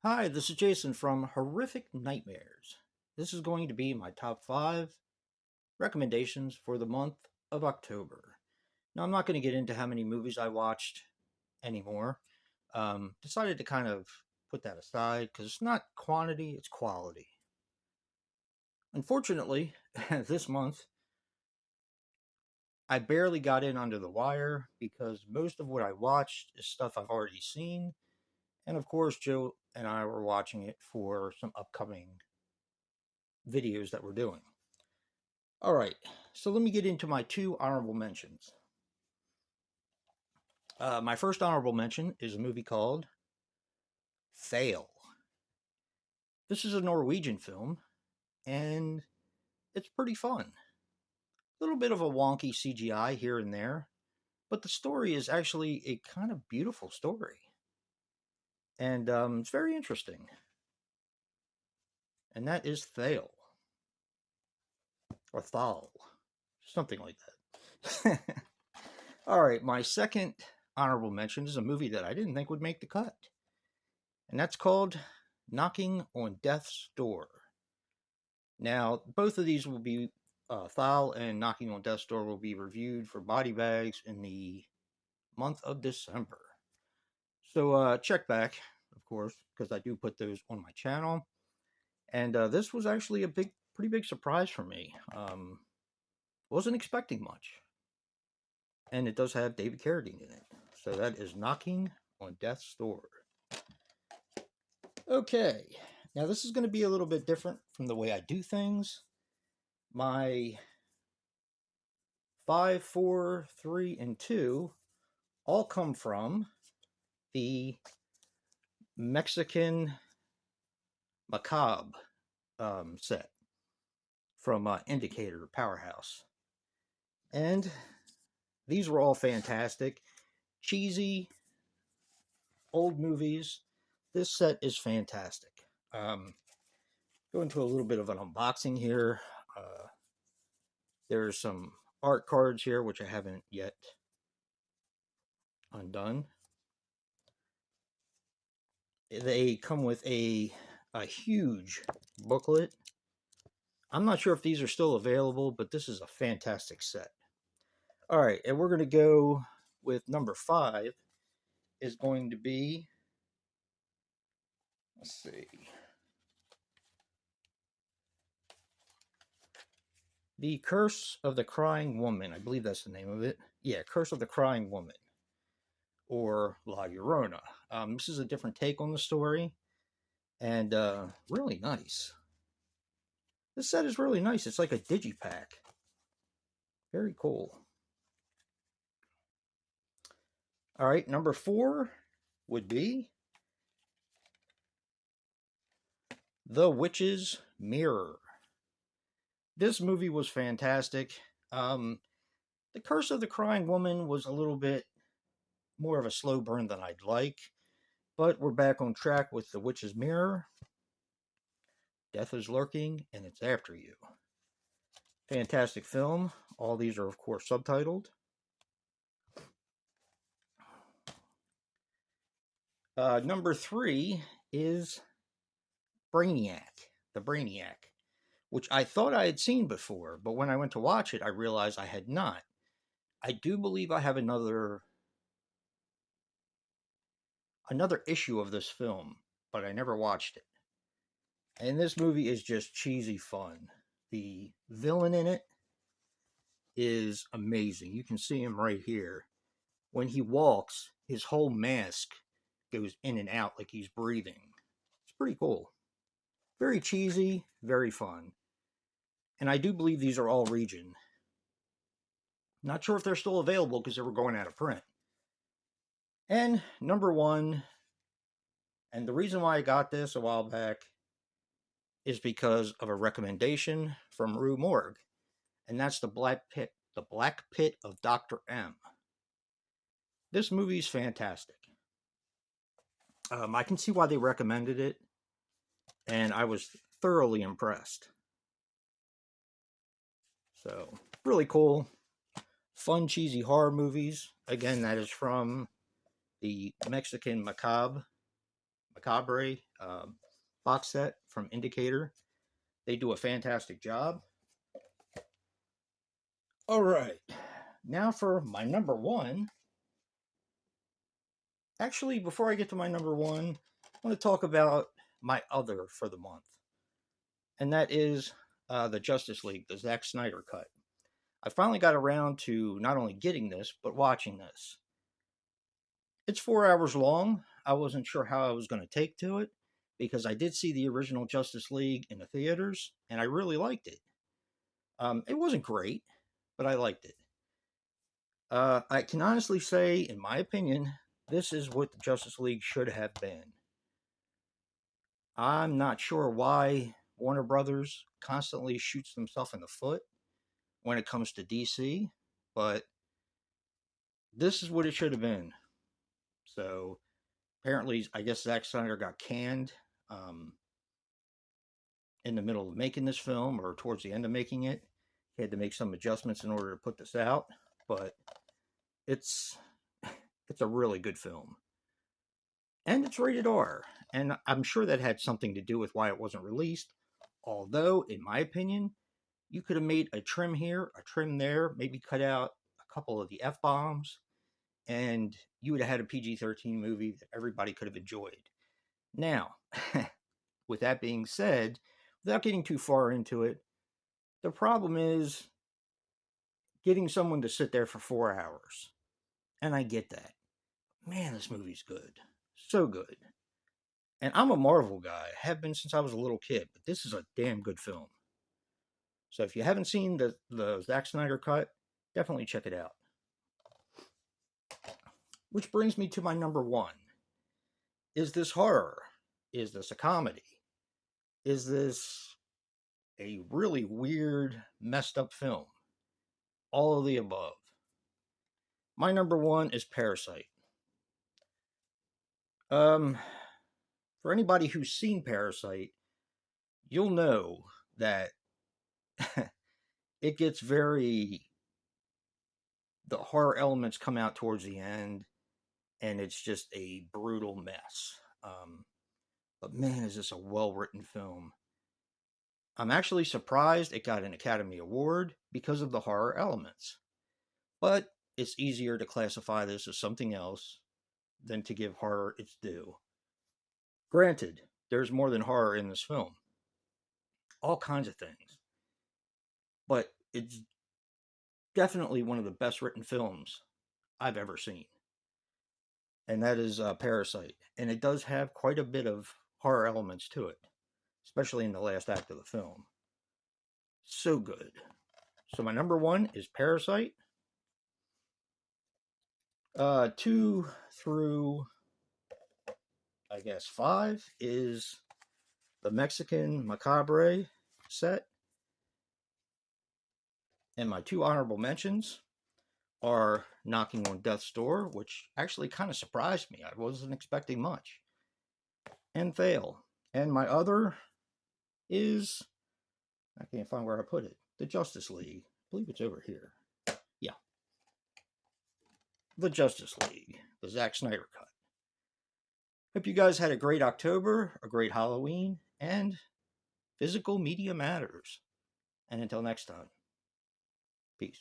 Hi, this is Jason from Horrific Nightmares. This is going to be my top 5 recommendations for the month of October. Now, I'm not going to get into how many movies I watched anymore. Decided to kind of put that aside because it's not quantity, it's quality. Unfortunately, this month, I barely got in under the wire because most of what I watched is stuff I've already seen. And of course, Joe and I were watching it for some upcoming videos that we're doing. All right, so let me get into my two honorable mentions. My first honorable mention is a movie called Fail. This is a Norwegian film, and it's pretty fun. A little bit of a wonky CGI here and there, but the story is actually a kind of beautiful story. And it's very interesting. And that is Fail. Or Thal. Something like that. All right, my second honorable mention is a movie that I didn't think would make the cut. And that's called Knocking on Death's Door. Now, both of these will be, Thal and Knocking on Death's Door will be reviewed for body bags in the month of December. So check back, of course, because I do put those on my channel. And this was actually a pretty big surprise for me. Wasn't expecting much. And it does have David Carradine in it. So that is Knocking on Death's Door. Okay, now this is going to be a little bit different from the way I do things. My 5, 4, 3, and 2 all come from the Mexican Macabre set from Indicator Powerhouse. And these were all fantastic. Cheesy, old movies. This set is fantastic. Go into a little bit of an unboxing here. There's some art cards here, which I haven't yet undone. They come with a huge booklet. I'm not sure if these are still available, but this is a fantastic set. All right, and we're going to go with number 5 is going to be, let's see, The Curse of the Crying Woman. I believe that's the name of it. Yeah, Curse of the Crying Woman, or La Llorona. This is a different take on the story, and really nice. This set is really nice. It's like a digipack. Very cool. All right, number 4 would be The Witch's Mirror. This movie was fantastic. The Curse of the Crying Woman was a little bit more of a slow burn than I'd like, but we're back on track with The Witch's Mirror. Death is lurking, and it's after you. Fantastic film. All these are, of course, subtitled. Number 3 is Brainiac, the Brainiac, which I thought I had seen before, but when I went to watch it, I realized I had not. I do believe I have another issue of this film, but I never watched it. And this movie is just cheesy fun. The villain in it is amazing. You can see him right here. When he walks, his whole mask goes in and out like he's breathing. It's pretty cool. Very cheesy, very fun. And I do believe these are all region. Not sure if they're still available because they were going out of print. And number 1, and the reason why I got this a while back is because of a recommendation from Rue Morgue, and that's the Black Pit of Dr. M. This movie is fantastic. I can see why they recommended it, and I was thoroughly impressed. So, really cool. Fun, cheesy horror movies. Again, that is from the Mexican Macabre Macabre box set from Indicator. They do a fantastic job. All right, now for my number one. Actually, before I get to my number one, I want to talk about my other for the month, and that is the Justice League, the Zack Snyder Cut. I finally got around to not only getting this, but watching this. It's 4 hours long. I wasn't sure how I was going to take to it because I did see the original Justice League in the theaters and I really liked it. It wasn't great, but I liked it. I can honestly say, in my opinion, this is what the Justice League should have been. I'm not sure why Warner Brothers constantly shoots themselves in the foot when it comes to DC, but this is what it should have been. So apparently, I guess Zack Snyder got canned um, in the middle of making this film or towards the end of making it. He had to make some adjustments in order to put this out, but it's it's a really good film. And it's rated R. And I'm sure that had something to do with why it wasn't released. Although, in my opinion, you could have made a trim here, a trim there, maybe cut out a couple of the F bombs, and you would have had a PG-13 movie that everybody could have enjoyed. Now, with that being said, without getting too far into it, the problem is getting someone to sit there for 4 hours. And I get that. Man, this movie's good. So good. And I'm a Marvel guy. Have been since I was a little kid, but this is a damn good film. So if you haven't seen the Zack Snyder cut, definitely check it out. Which brings me to my number one. Is this horror? Is this a comedy? Is this a really weird, messed up film? All of the above. My number one is Parasite. For anybody who's seen Parasite, you'll know that it gets very. The horror elements come out towards the end, and it's just a brutal mess. But man, is this a well written film. I'm actually surprised it got an Academy Award because of the horror elements. But it's easier to classify this as something else than to give horror its due. Granted, there's more than horror in this film, all kinds of things. But it's definitely one of the best written films I've ever seen. And that is Parasite. And it does have quite a bit of horror elements to it, especially in the last act of the film. So good. So my number one is Parasite. 2 through, I guess, 5 is the Mexican Macabre set. And my 2 honorable mentions are Knocking on Death's Door, which actually kind of surprised me. I wasn't expecting much. And Fail. And my other is, I can't find where I put it, the Justice League. I believe it's over here. Yeah. The Justice League, the Zack Snyder Cut. Hope you guys had a great October, a great Halloween, and physical media matters. And until next time, peace.